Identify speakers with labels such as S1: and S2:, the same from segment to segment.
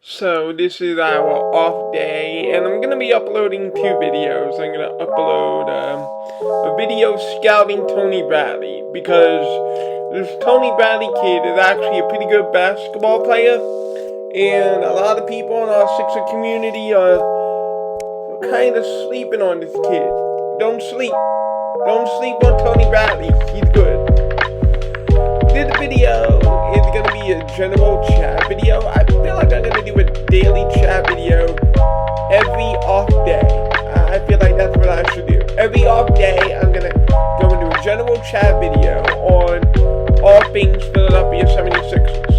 S1: So this is our off day, and I'm going to be uploading 2 videos. I'm going to upload a video scouting Tony Bradley, because this Tony Bradley kid is actually a pretty good basketball player, and a lot of people in our Sixer community are kind of sleeping on this kid. Don't sleep on Tony Bradley. He's good. This video is going to be a general chat video. I feel like I'm going to do a daily chat video every off day. I feel like that's what I should do. Every off day, I'm going to go into a general chat video on all things Philadelphia 76ers.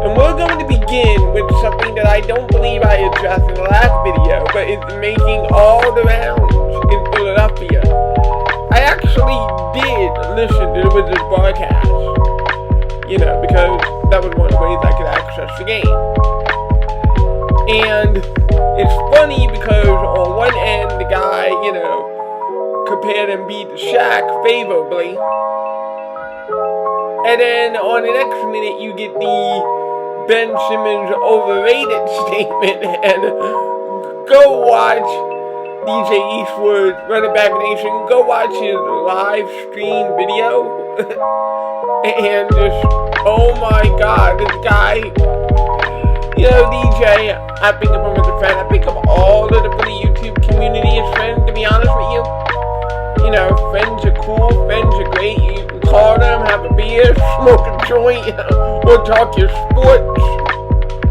S1: And we're going to begin with something that I don't believe I addressed in the last video, but it's making all the rounds in Philadelphia. I actually did listen to the Wizards broadcast, because that was one of the ways I could access the game. And it's funny because on one end, the guy, compared Embiid to Shaq favorably. And then on the next minute, you get the Ben Simmons overrated statement, and go watch DJ Eastwood, Running Back Nation, go watch his live stream video, and just, oh my god, this guy, DJ, I think of him as a friend. I think of all of the Philly YouTube community as friends, to be honest with you. Friends are cool, friends are great. You can call them, have a beer, smoke a joint, or talk your sports.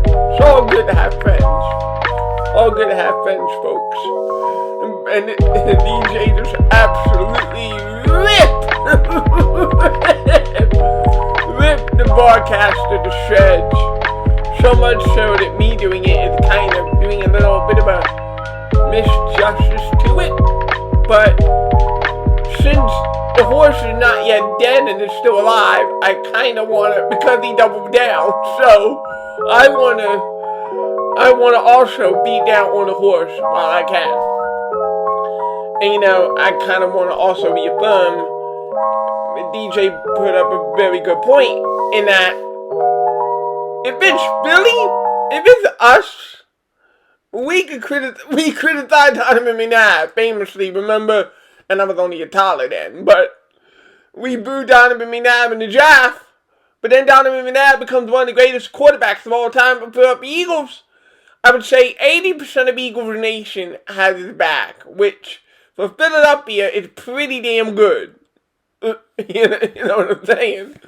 S1: It's all good to have friends. All good to have friends, folks. And the DJ just absolutely ripped the broadcaster to shreds. So much so that me doing it is kind of doing a little bit of a misjustice to it. But since the horse is not yet dead and is still alive, I kind of want to, because he doubled down, so I want to also beat down on the horse while I can. And I kind of want to also reaffirm, DJ put up a very good point in that if it's Philly, if it's us, we criticize Donovan McNabb famously, remember? And I was only a toddler then, but we booed Donovan McNabb in the draft, but then Donovan McNabb becomes one of the greatest quarterbacks of all time for the Eagles. I would say 80% of Eagles Nation has his back, which for Philadelphia is pretty damn good. You know what I'm saying?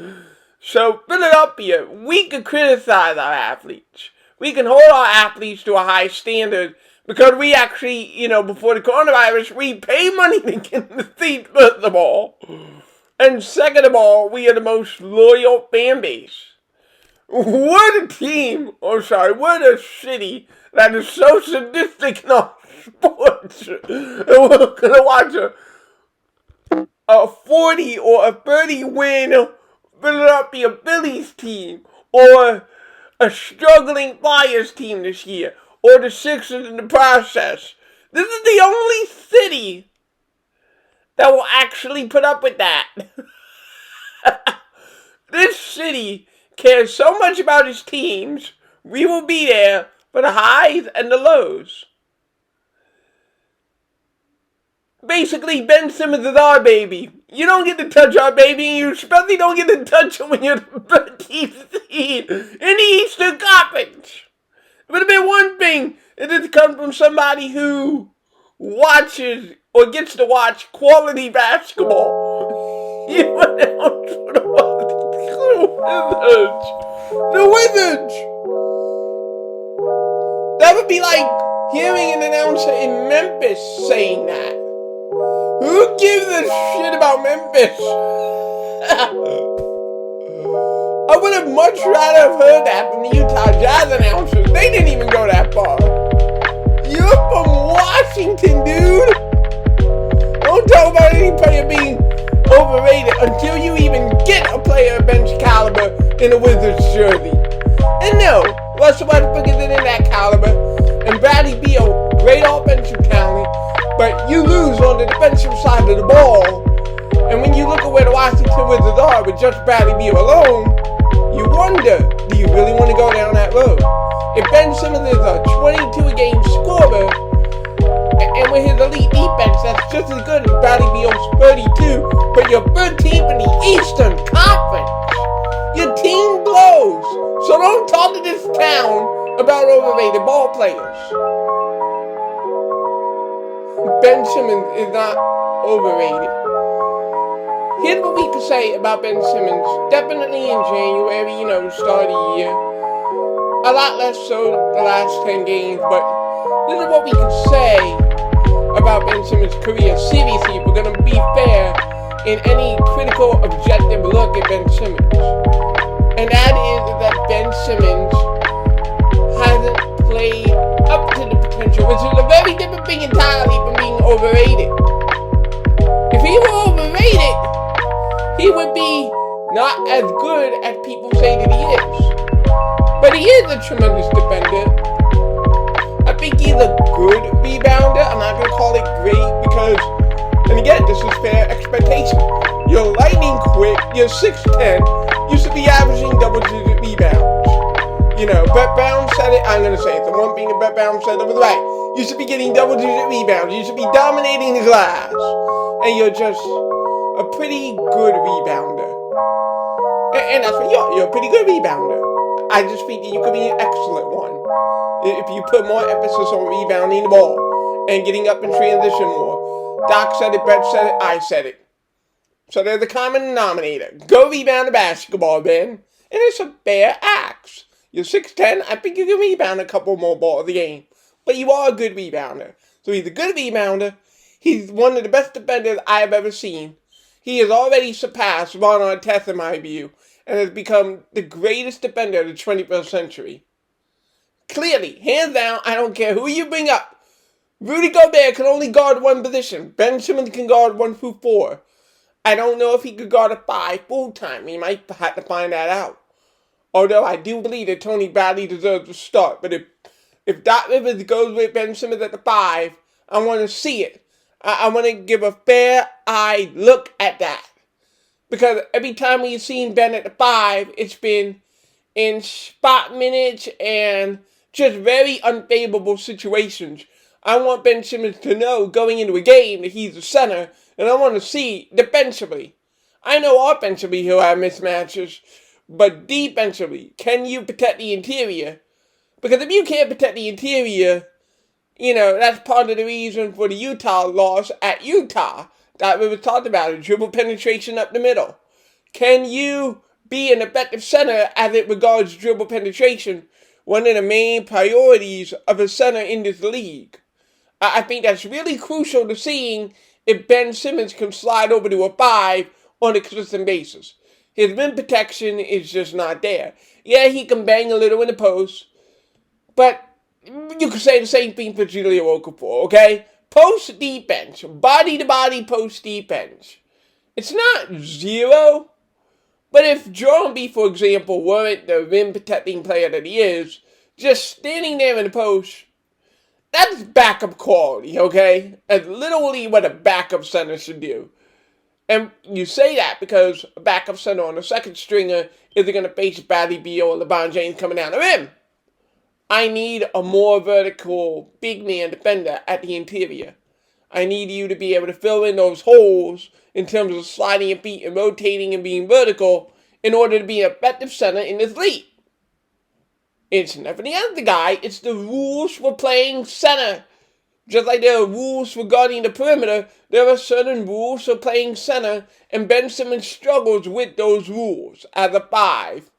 S1: So Philadelphia, we can criticize our athletes. We can hold our athletes to a high standard because we actually, before the coronavirus, we pay money to get in the seats, first of all. And second of all, we are the most loyal fan base. What a team, what a city that is so sadistic in our sports. And we're going to watch a 40 or a 30 win Philadelphia Phillies team, or a struggling Flyers team this year, or the Sixers in the process. This is the only city that will actually put up with that. This city cares so much about its teams, we will be there for the highs and the lows. Basically, Ben Simmons is our baby. You don't get to touch our baby, and you especially don't get to touch him when you're the 13th seed in the Eastern Conference. It would have been one thing if it come from somebody who watches or gets to watch quality basketball. You would have the Wizards. That would be like hearing an announcer in Memphis saying that. Who gives a shit about Memphis? I would have much rather have heard that from the Utah Jazz announcers. They didn't even go that far. You're from Washington, dude. Don't talk about any player being overrated until you even get a player of bench caliber in a Wizards jersey. And no, Russell Westbrook isn't in that caliber, and Bradley Beal, great offensive talent, but you lose on the defensive side of the ball. And when you look at where the Washington Wizards are with just Bradley Beal alone, You wonder, do you really want to go down that road? If Ben Simmons is a 22-a-game scorer, and with his elite defense, that's just as good as Bradley Beal's 32, but you're 13th in the Eastern Conference. Your team blows. So don't talk to this town about overrated ball players. Ben Simmons is not overrated. Here's what we can say about Ben Simmons. Definitely in January, start of the year. A lot less so the last 10 games, but this is what we can say about Ben Simmons' career. Seriously, if we're going to be fair in any critical, objective look at Ben Simmons. And that is that Ben Simmons hasn't played up to the potential, which is a very different thing entirely from being overrated. If he were overrated, he would be not as good as people say that he is. But he is a tremendous defender. I think he's a good rebounder. I'm not going to call it great because, and again, this is fair expectation. You're lightning quick, you're 6'10", you should be averaging double-digit rebounds. Brett Brown said it, I'm going to say it. The one thing that Brett Brown said was right. You should be getting double-digit rebounds. You should be dominating the glass. And you're just a pretty good rebounder. And that's what you are. You're a pretty good rebounder. I just think that you could be an excellent one if you put more emphasis on rebounding the ball and getting up in transition more. Doc said it, Brett said it, I said it. So there's a common denominator. Go rebound the basketball, Ben. And it's a fair axe. You're 6'10", I think you can rebound a couple more balls a game. But you are a good rebounder. So he's a good rebounder. He's one of the best defenders I have ever seen. He has already surpassed Ron Artest in my view, and has become the greatest defender of the 21st century. Clearly, hands down, I don't care who you bring up. Rudy Gobert can only guard one position. Ben Simmons can guard 1 through 4. I don't know if he could guard a 5 full-time. We might have to find that out. Although I do believe that Tony Bradley deserves a start. But if Doc Rivers goes with Ben Simmons at the 5, I want to see it. I want to give a fair-eyed look at that. Because every time we've seen Ben at the 5, it's been in spot minutes and just very unfavorable situations. I want Ben Simmons to know going into a game that he's the center, and I want to see defensively. I know offensively he'll have mismatches, but defensively, can you protect the interior? Because if you can't protect the interior, that's part of the reason for the Utah loss at Utah that we were talking about, dribble penetration up the middle. Can you be an effective center as it regards dribble penetration? One of the main priorities of a center in this league. I think that's really crucial to seeing if Ben Simmons can slide over to a 5 on a consistent basis. His rim protection is just not there. Yeah, he can bang a little in the post, but you could say the same thing for Julio Okafor, okay? Post defense, body-to-body post defense. It's not zero, but if Joel Embiid, for example, weren't the rim-protecting player that he is, just standing there in the post, that's backup quality, okay? That's literally what a backup center should do. And you say that because a backup center on the second stringer isn't going to face Bradley Beal or LeBron James coming down the rim. I need a more vertical big man defender at the interior. I need you to be able to fill in those holes in terms of sliding your feet and rotating and being vertical in order to be an effective center in this league. It's never the other guy. It's the rules for playing center. Just like there are rules regarding the perimeter, there are certain rules for playing center, and Ben Simmons struggles with those rules as a 5.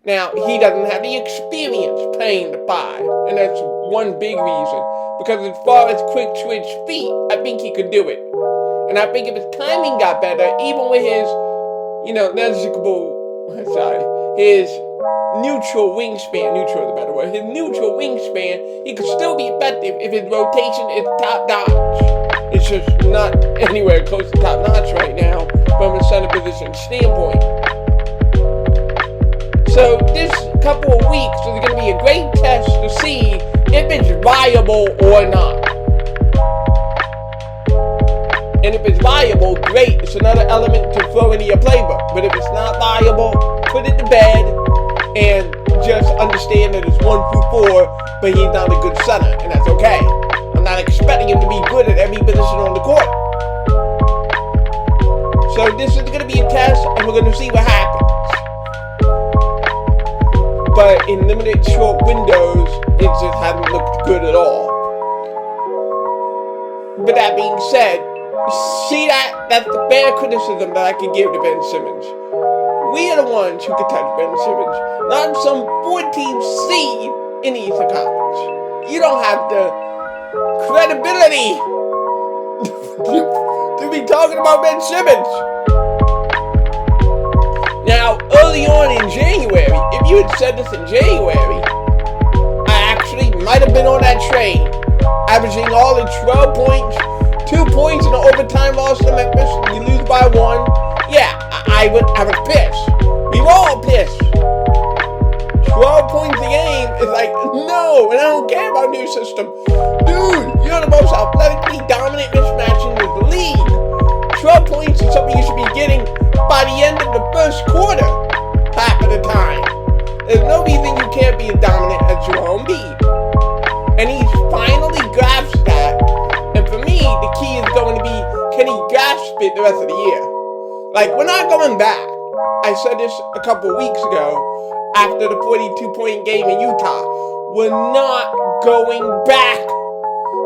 S1: Now, he doesn't have the experience playing the 5, and that's one big reason. Because as far as quick twitch feet, I think he could do it. And I think if his timing got better, even with his, his neutral wingspan, he could still be effective if his rotation is top-notch. It's just not anywhere close to top-notch right now from a center position standpoint. So this couple of weeks is going to be a great test to see if it's viable or not. And if it's viable, great, it's another element to throw into your playbook. But if it's not viable, put it to bed and just understand that it's 1 through 4, but he's not a good center, and that's okay. I'm not expecting him to be good at every position on the court. So this is going to be a test, and we're going to see what happens. But in limited short windows, it just hasn't looked good at all. But that being said, see that's the fair criticism that I can give to Ben Simmons. We are the ones who can touch Ben Simmons, not some 4-team seed in the Eastern Conference. You don't have the credibility to be talking about Ben Simmons. Now, early on in January, if you had said this in January, I actually might have been on that train, averaging all in 12 points, 2 points in the overtime loss to Memphis. You lose by 1. Yeah, I was pissed. We were all pissed. 12 points a game is like, no, and I don't care about new system. Dude, you're the most athletically dominant mismatch in the league. 12 points is something you should be getting by the end of the first quarter, half of the time. There's no reason you can't be as dominant as Joel Embiid. And he's finally grasped that. And for me, the key is going to be, can he grasp it the rest of the year? Like, we're not going back. I said this a couple weeks ago after the 42-point game in Utah. We're not going back.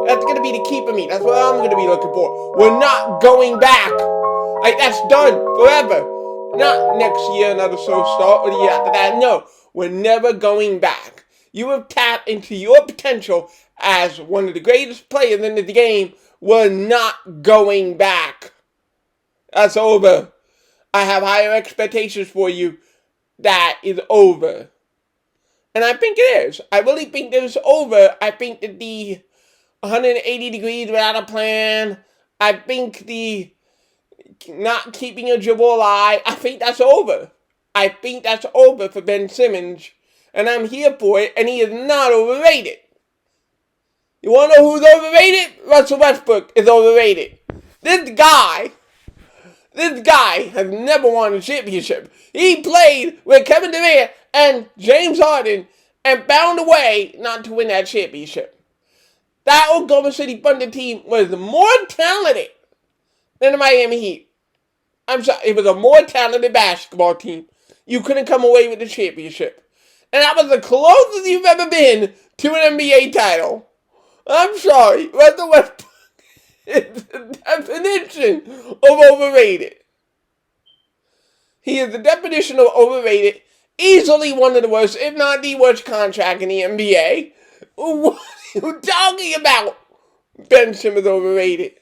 S1: That's going to be the key for me. That's what I'm going to be looking for. We're not going back. Like, that's done forever. Not next year, another slow start, or the year after that. No, we're never going back. You have tapped into your potential as one of the greatest players in the game. We're not going back. That's over. I have higher expectations for you. That is over. And I think it is. I really think that it's over. I think that the 180 degrees without a plan, I think the not keeping a dribble alive, I think that's over. I think that's over for Ben Simmons. And I'm here for it, and he is not overrated. You want to know who's overrated? Russell Westbrook is overrated. This guy has never won a championship. He played with Kevin Durant and James Harden and found a way not to win that championship. That Oklahoma City Thunder team was more talented than the Miami Heat. I'm sorry, it was a more talented basketball team. You couldn't come away with the championship. And that was the closest you've ever been to an NBA title. I'm sorry, Russell Westbrook is the definition of overrated. He is the definition of overrated. Easily one of the worst, if not the worst contract in the NBA. What are you talking about? Ben Simmons overrated.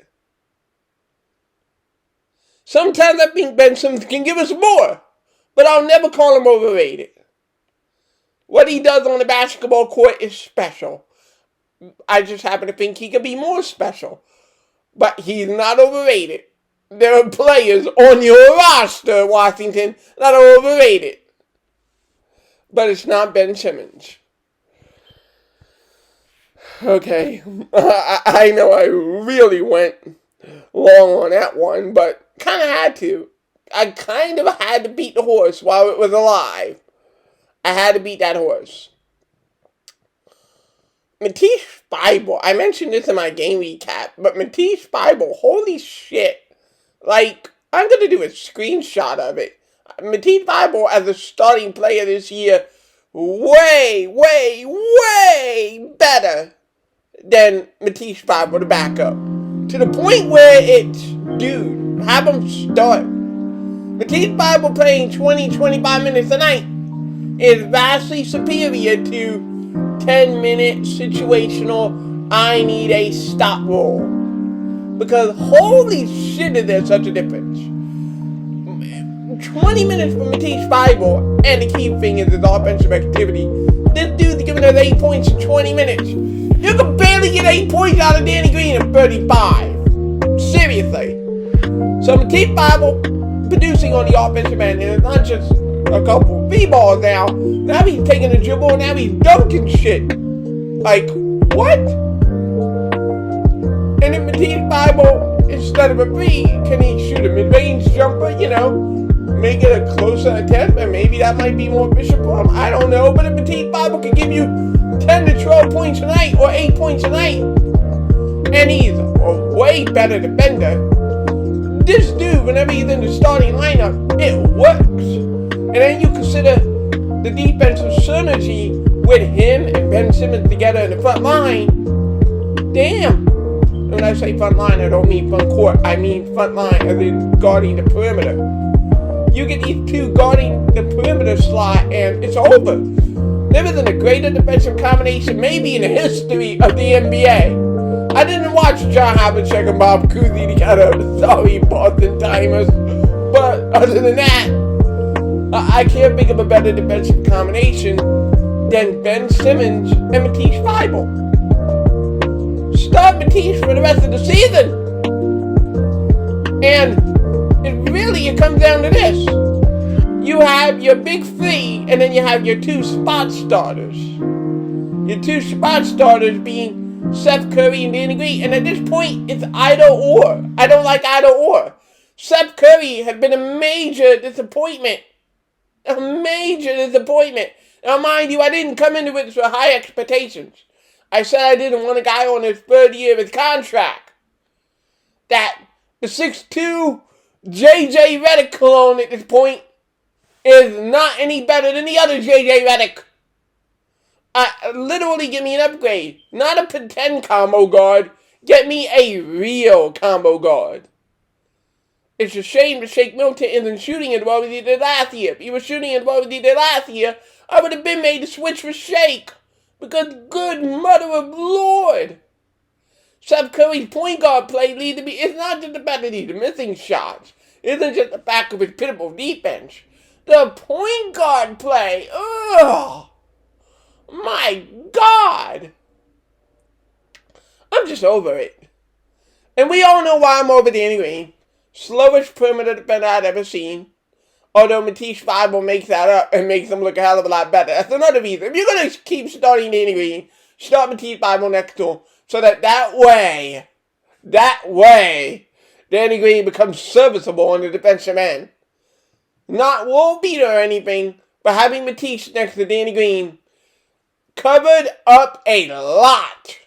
S1: Sometimes I think Ben Simmons can give us more, but I'll never call him overrated. What he does on the basketball court is special. I just happen to think he could be more special. But he's not overrated. There are players on your roster, Washington, that are overrated. But it's not Ben Simmons. Okay, I know I really went long on that one, but kind of had to. I kind of had to beat the horse while it was alive. I had to beat that horse. Matisse Thybulle, I mentioned this in my game recap, but Matisse Thybulle, holy shit. Like, I'm going to do a screenshot of it. Matisse Thybulle as a starting player this year, way better than Matisse Thybulle, the backup. To the point where it's, dude, have him start. Matisse Thybulle playing 20-25 minutes a night is vastly superior to 10-minute situational, I need a stop role. Because holy shit is there such a difference. 20 minutes for Matisse Thybulle, and the key thing is his offensive activity. This dude's giving us 8 points in 20 minutes. You can barely get 8 points out of Danny Green in 35. Seriously. So Matisse Thybulle producing on the offensive end, and it's not just a couple of B-balls now. Now he's taking a dribble, and now he's dunking shit. Like, what? And then Matisse Thybulle instead of a 3, can he shoot a mid-range jumper, make it a closer attempt, and maybe that might be more efficient for him? I don't know, but if Thybulle can give you 10 to 12 points a night, or 8 points a night, and he's a way better defender, this dude, whenever he's in the starting lineup, it works. And then you consider the defensive synergy with him and Ben Simmons together in the front line. Damn. And when I say front line, I don't mean front court. I mean front line as in guarding the perimeter. You get these two guarding the perimeter slot and it's over. Never been a greater defensive combination maybe in the history of the NBA. I didn't watch John Havlicek and Bob Cousy together. Sorry, Boston Timers. But other than that, I can't think of a better defensive combination than Ben Simmons and Matisse Thybulle. Start Matisse for the rest of the season. And it comes down to this. You have your big 3, and then you have your 2 spot starters. Your 2 spot starters being Seth Curry and Danny Green, and at this point, it's either or. I don't like either or. Seth Curry has been a major disappointment. A major disappointment. Now, mind you, I didn't come into it with high expectations. I said I didn't want a guy on his 3rd year of his contract. That the 6'2" JJ Redick clone at this point is not any better than the other JJ Redick. Literally give me an upgrade. Not a pretend combo guard. Get me a real combo guard. It's a shame that Shake Milton isn't shooting as well as he did last year. If he was shooting as well as he did last year, I would have been made to switch for Shake. Because good mother of Lord. Seth Curry's point guard play lead to be, it's not just about that he's missing shots. It isn't just the fact of his pitiful defense. The point guard play, my God. I'm just over it. And we all know why I'm over Danny Green. Slowest perimeter defender I've ever seen. Although Matisse Thybulle makes that up and makes him look a hell of a lot better. That's another reason. If you're going to keep starting Danny Green, start Matisse Thybulle next to him. So that way, Danny Green becomes serviceable on the defensive end. Not world beater or anything, but having Matisse next to Danny Green covered up a lot.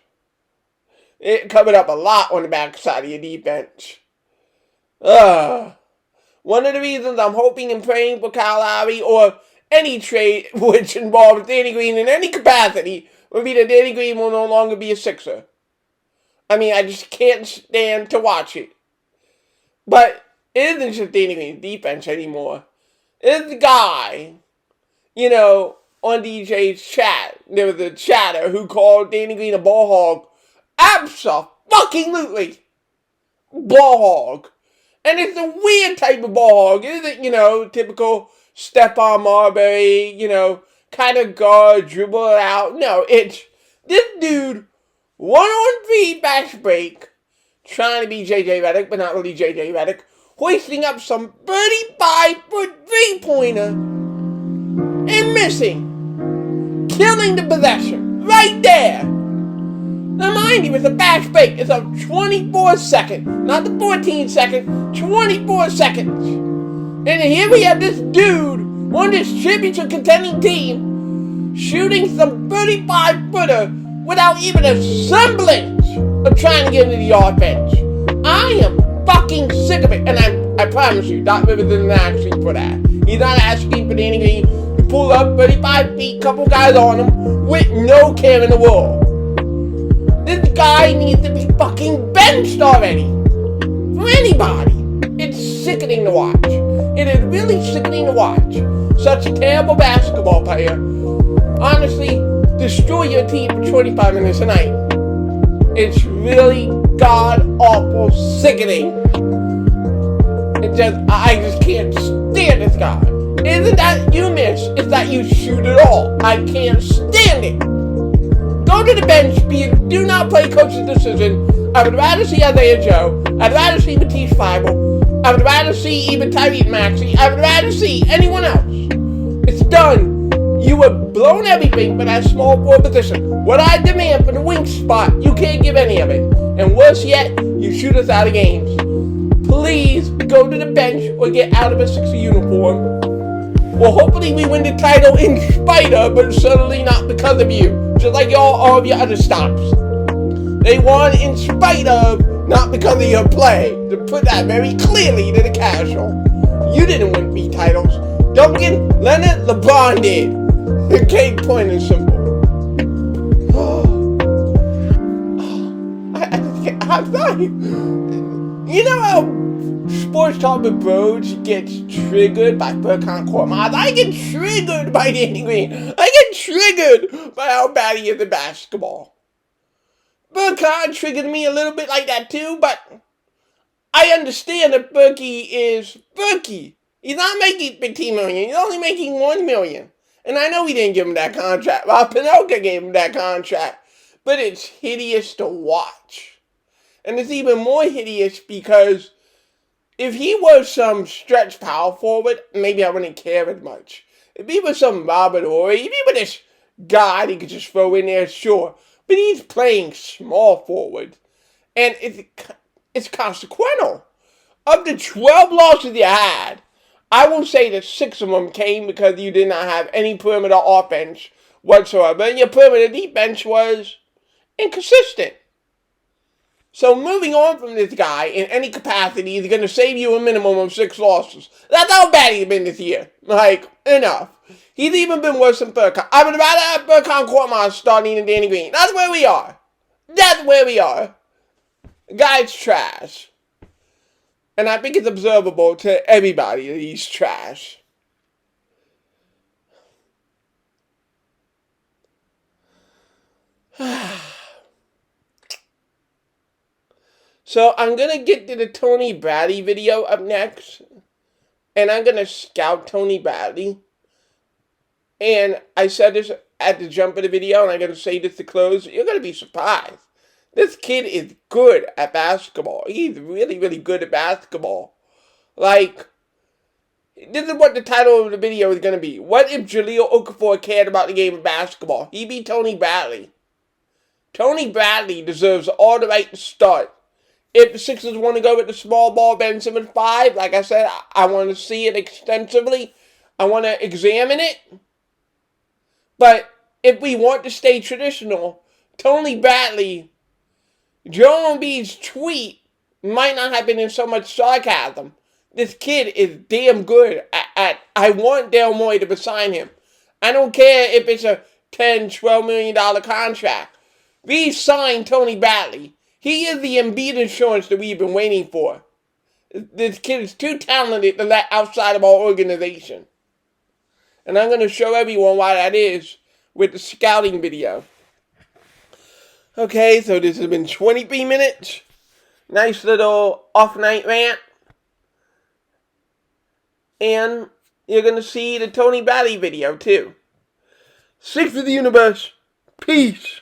S1: It covered up a lot on the backside of your defense. One of the reasons I'm hoping and praying for Kyle Lowry or any trade which involves Danny Green in any capacity would be that Danny Green will no longer be a Sixer. I mean, I just can't stand to watch it. But it isn't just Danny Green's defense anymore. It's the guy, on DJ's chat. There was a chatter who called Danny Green a ball hog. Abso-fucking-lutely. Ball hog. And it's a weird type of ball hog. It isn't, typical Stephon Marbury, kind of guard, dribble it out. No, it's this dude, 1-on-3 fast break, trying to be JJ Redick, but not really JJ Redick, hoisting up some 35-foot three-pointer and missing. Killing the possession. Right there. Now mind you, it's a fast break. It's a 24-second, not the 14-second, 24 seconds. And here we have this dude on this championship contending team shooting some 35-footer without even a semblance of trying to get into the offense. I am fucking sick of it. And I promise you, Doc Rivers isn't asking for that. He's not asking for Danny Green to pull up 35 feet, couple guys on him with no care in the world. This guy needs to be fucking benched already. For anybody. It's sickening to watch. It is really sickening to watch. Such a terrible basketball player honestly destroy your team for 25 minutes a night. It's really god-awful sickening. I just can't stand this guy. It isn't that you miss, it's that you shoot it all. I can't stand it. Go to the bench, do not play coach's decision. I would rather see Isaiah Joe. I'd rather see Matisse Thybulle. I would rather see even Tyrese Maxey. I would rather see anyone else. It's done. You have blown everything for that small forward position. What I demand for the wing spot, you can't give any of it. And worse yet, you shoot us out of games. Please go to the bench or get out of a Sixer uniform. Well, hopefully we win the title in spite of, but certainly not because of you. Just like all of your other stops. They won in spite of, not because of your play. To put that very clearly to the casual. You didn't win me titles. Duncan, Leonard, LeBron did. Okay, plain and simple. I'm sorry. You know how Sports Talk with Bros gets triggered by Burkhan Korkmaz? I get triggered by Danny Green. I get triggered by how bad he is at basketball. Burkhan triggered me a little bit like that too, but I understand that Berkey is Berkey. He's not making $15 million. He's only making $1 million. And I know we didn't give him that contract. Well, Pinocchio gave him that contract. But it's hideous to watch. And it's even more hideous because if he was some stretch power forward, maybe I wouldn't care as much. If he was some Robert Horry, if he was this guy he could just throw in there, sure. But he's playing small forward. And it's consequential. Of the 12 losses you had, I will say that 6 of them came because you did not have any perimeter offense whatsoever. And your perimeter defense was inconsistent. So moving on from this guy in any capacity is going to save you a minimum of 6 losses. That's how bad he's been this year. Like, enough. He's even been worse than Burkhan. I would rather have Burkhan Korkmaz starting than Danny Green. That's where we are. That's where we are. The guy's trash. And I think it's observable to everybody that he's trash. So I'm going to get to the Tony Bradley video up next. And I'm going to scout Tony Bradley. And I said this at the jump of the video, and I'm going to say this to close. You're going to be surprised. This kid is good at basketball. He's really, really good at basketball. Like, this is what the title of the video is going to be. What if Jahlil Okafor cared about the game of basketball? He'd be Tony Bradley. Tony Bradley deserves all the right to start. If the Sixers want to go with the small ball Ben Simmons 5, like I said, I want to see it extensively. I want to examine it. But if we want to stay traditional, Tony Bradley, Joel Embiid's tweet might not have been in so much sarcasm. This kid is damn good at I want Daryl Morey to sign him. I don't care if it's a $10, $12 million contract. We signed Tony Bradley. He is the Embiid insurance that we've been waiting for. This kid is too talented to let outside of our organization. And I'm going to show everyone why that is with the scouting video. Okay, so this has been 23 minutes. Nice little off-night rant. And you're going to see the Tony Bradley video too. Sixth of the universe. Peace.